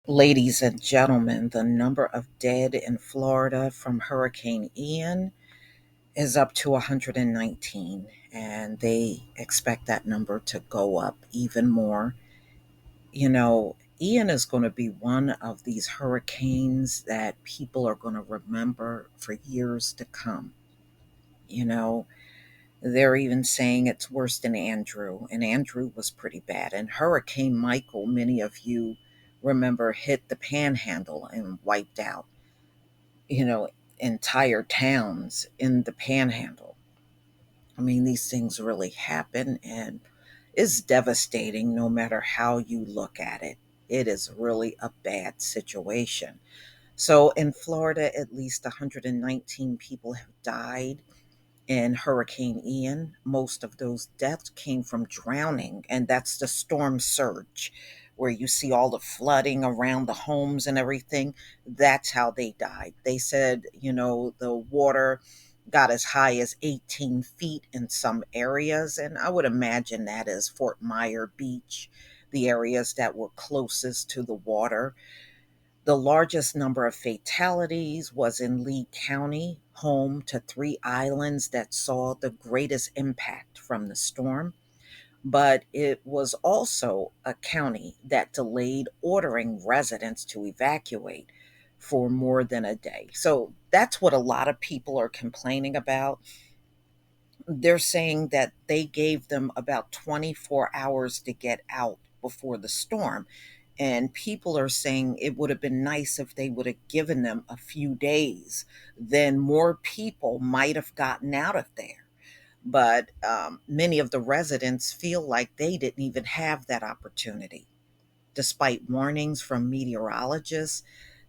Ladies and gentlemen, the number of dead in Florida from Hurricane Ian is up to 119, and they expect that number to go up even more. Ian is going to be one of these hurricanes that people are going to remember for years to come. You know, they're even saying it's worse than Andrew, and Andrew was pretty bad. And Hurricane Michael, many of you remember, hit the panhandle and wiped out, you know, entire towns in the panhandle. I mean, these things really happen and it's devastating no matter how you look at it. It is really a bad situation. So in Florida, at least 119 people have died in Hurricane Ian. Most of those deaths came from drowning, and that's the storm surge where you see all the flooding around the homes and everything. That's how they died. They said, the water got as high as 18 feet in some areas, and I would imagine that is Fort Myer Beach, the areas that were closest to the water. The largest number of fatalities was in Lee County, home to three islands that saw the greatest impact from the storm. But it was also a county that delayed ordering residents to evacuate for more than a day. So that's what a lot of people are complaining about. They're saying that they gave them about 24 hours to get out before the storm. And people are saying it would have been nice if they would have given them a few days. Then more people might have gotten out of there. But many of the residents feel like they didn't even have that opportunity, despite warnings from meteorologists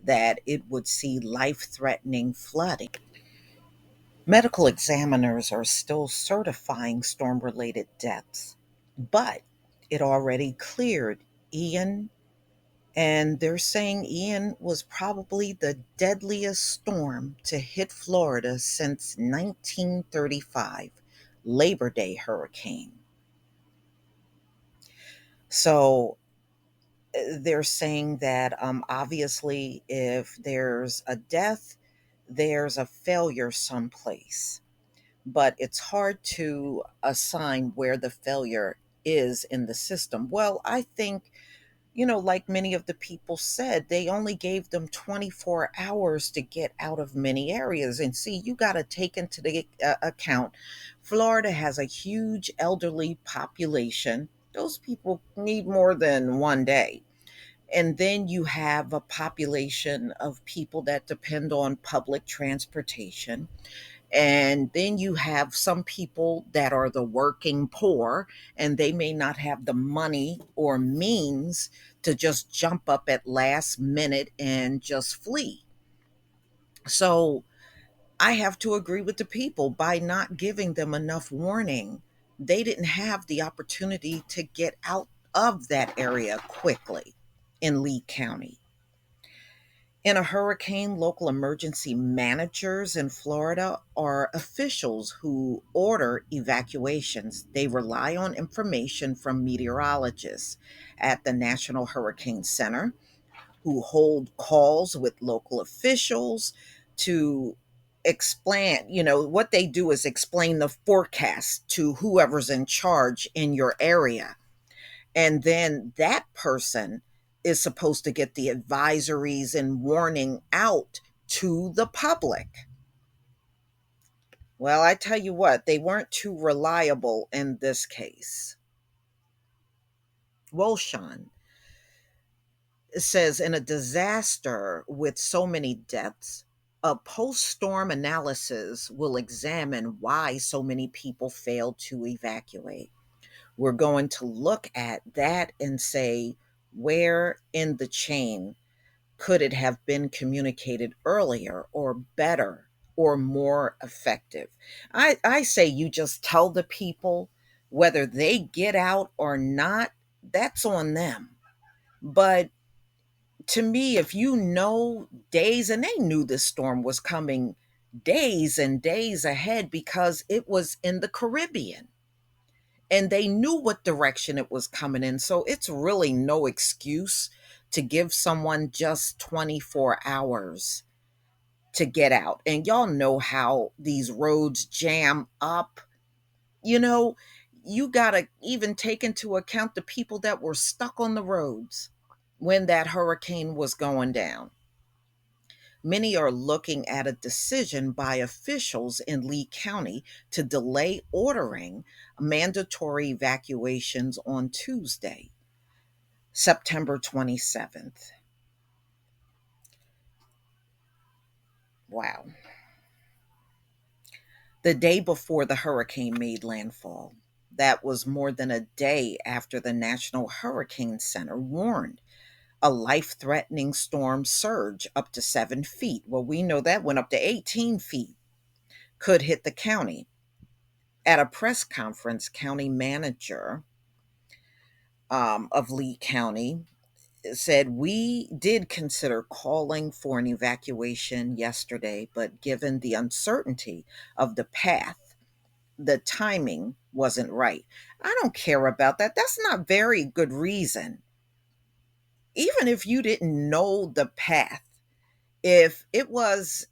that it would see life threatening flooding. Medical examiners are still certifying storm related deaths, but it already cleared Ian, and they're saying Ian was probably the deadliest storm to hit Florida since 1935, Labor Day hurricane. So they're saying that obviously, if there's a death, there's a failure someplace, but it's hard to assign where the failure is in the system. Well, I think, like many of the people said, they only gave them 24 hours to get out of many areas. And see, you got to take into the account Florida has a huge elderly population. Those people need more than one day. And then you have a population of people that depend on public transportation, and then you have some people that are the working poor, and they may not have the money or means to just jump up at last minute and just flee. So I have to agree with the people by not giving them enough warning. They didn't have the opportunity to get out of that area quickly in Lee County. In a hurricane, local emergency managers in Florida are officials who order evacuations. They rely on information from meteorologists at the National Hurricane Center, who hold calls with local officials to explain, what they do is explain the forecast to whoever's in charge in your area. And then that person is supposed to get the advisories and warning out to the public. Well, I tell you what, they weren't too reliable in this case. Wolshan says in a disaster with so many deaths, a post storm analysis will examine why so many people failed to evacuate. We're going to look at that and say, where in the chain could it have been communicated earlier or better or more effective? I say you just tell the people whether they get out or not, that's on them. But to me, if you know days, and they knew this storm was coming days and days ahead because it was in the Caribbean and they knew what direction it was coming in. So it's really no excuse to give someone just 24 hours to get out. And y'all know how these roads jam up. You know, you got to even take into account the people that were stuck on the roads when that hurricane was going down. Many are looking at a decision by officials in Lee County to delay ordering mandatory evacuations on Tuesday, September 27th. Wow. The day before the hurricane made landfall. That was more than a day after the National Hurricane Center warned a life threatening storm surge up to 7 feet. Well, we know that went up to 18 feet, could hit the county. At a press conference, county manager of Lee County said, "We did consider calling for an evacuation yesterday, but given the uncertainty of the path, the timing wasn't right." I don't care about that. That's not very good reason. Even if you didn't know the path, if it was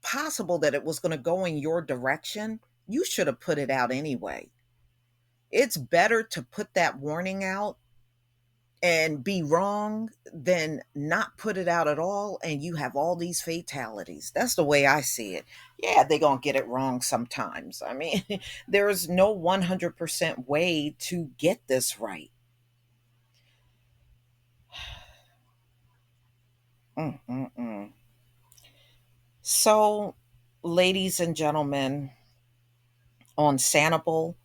possible that it was going to go in your direction, you should have put it out anyway. It's better to put that warning out and be wrong than not put it out at all and you have all these fatalities. That's the way I see it. Yeah, they're going to get it wrong sometimes. I mean, there's no 100% way to get this right. Mm-mm-mm. So, ladies and gentlemen, on Sanibel,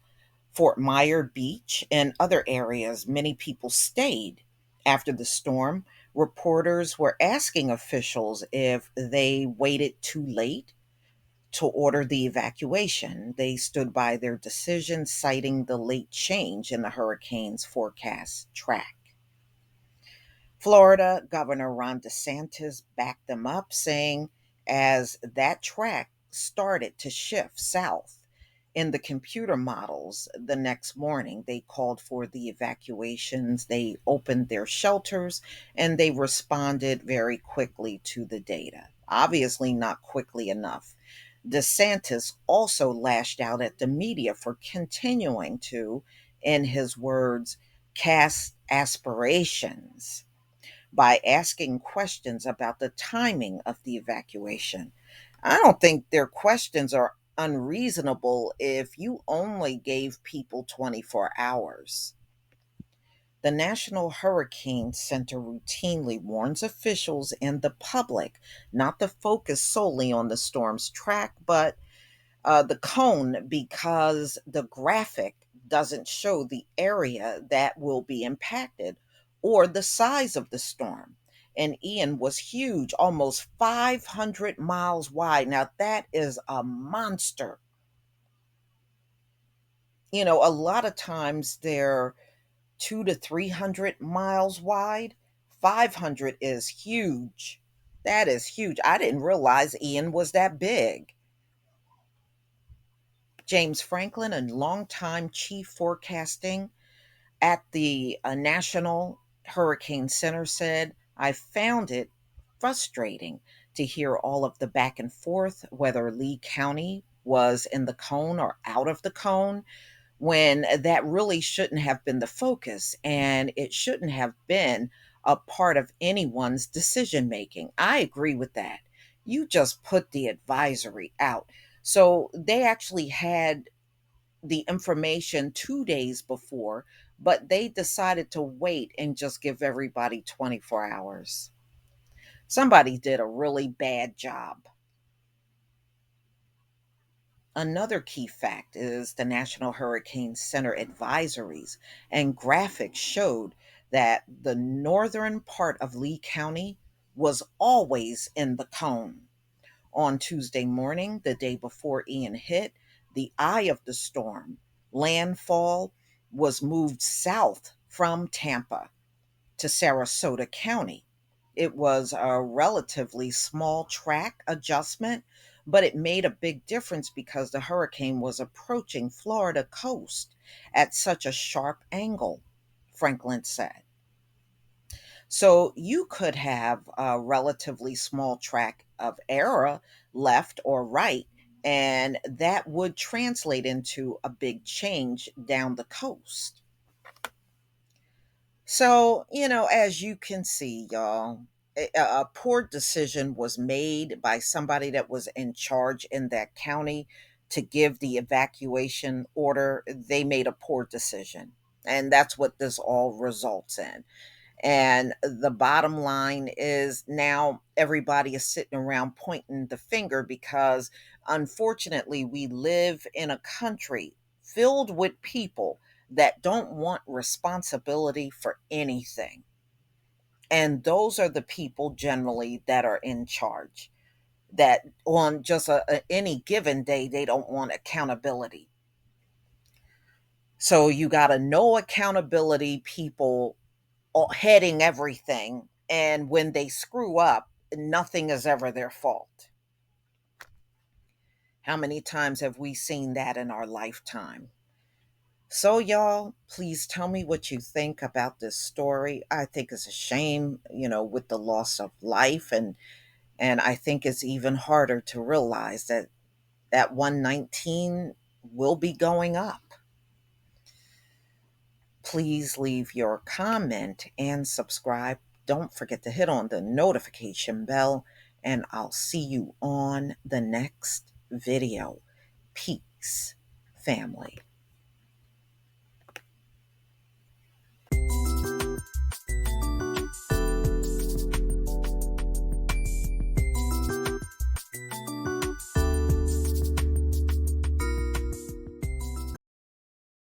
Fort Myer Beach, and other areas, many people stayed after the storm. Reporters were asking officials if they waited too late to order the evacuation. They stood by their decision, citing the late change in the hurricane's forecast track. Florida Governor Ron DeSantis backed them up, saying as that track started to shift south in the computer models the next morning, they called for the evacuations, they opened their shelters, and they responded very quickly to the data. Obviously, not quickly enough. DeSantis also lashed out at the media for continuing to, in his words, cast aspirations by asking questions about the timing of the evacuation. I don't think their questions are unreasonable if you only gave people 24 hours. The National Hurricane Center routinely warns officials and the public not to focus solely on the storm's track, but the cone, because the graphic doesn't show the area that will be impacted or the size of the storm. And Ian was huge, almost 500 miles wide. Now, that is a monster. You know, a lot of times they're 2 to 300 miles wide. 500 is huge. That is huge. I didn't realize Ian was that big. James Franklin, a longtime chief forecasting at the National Hurricane Center, said, "I found it frustrating to hear all of the back and forth, whether Lee County was in the cone or out of the cone, when that really shouldn't have been the focus and it shouldn't have been a part of anyone's decision making." I agree with that. You just put the advisory out. So they actually had the information 2 days before, but they decided to wait and just give everybody 24 hours. Somebody did a really bad job. Another key fact is the National Hurricane Center advisories and graphics showed that the northern part of Lee County was always in the cone. On Tuesday morning, the day before Ian hit, the eye of the storm, landfall, was moved south from Tampa to Sarasota County. It was a relatively small track adjustment, but it made a big difference because the hurricane was approaching Florida coast at such a sharp angle, Franklin said. So you could have a relatively small track of error left or right, and that would translate into a big change down the coast. So, as you can see, y'all, a poor decision was made by somebody that was in charge in that county to give the evacuation order. They made a poor decision. And that's what this all results in. And the bottom line is now everybody is sitting around pointing the finger because unfortunately we live in a country filled with people that don't want responsibility for anything. And those are the people generally that are in charge, that on just any given day, they don't want accountability. So you got to know accountability people heading everything. And when they screw up, nothing is ever their fault. How many times have we seen that in our lifetime? So, y'all, please tell me what you think about this story. I think it's a shame, with the loss of life, and I think it's even harder to realize that that 119 will be going up. Please leave your comment and subscribe. Don't forget to hit on the notification bell, and I'll see you on the next video. Peace, family.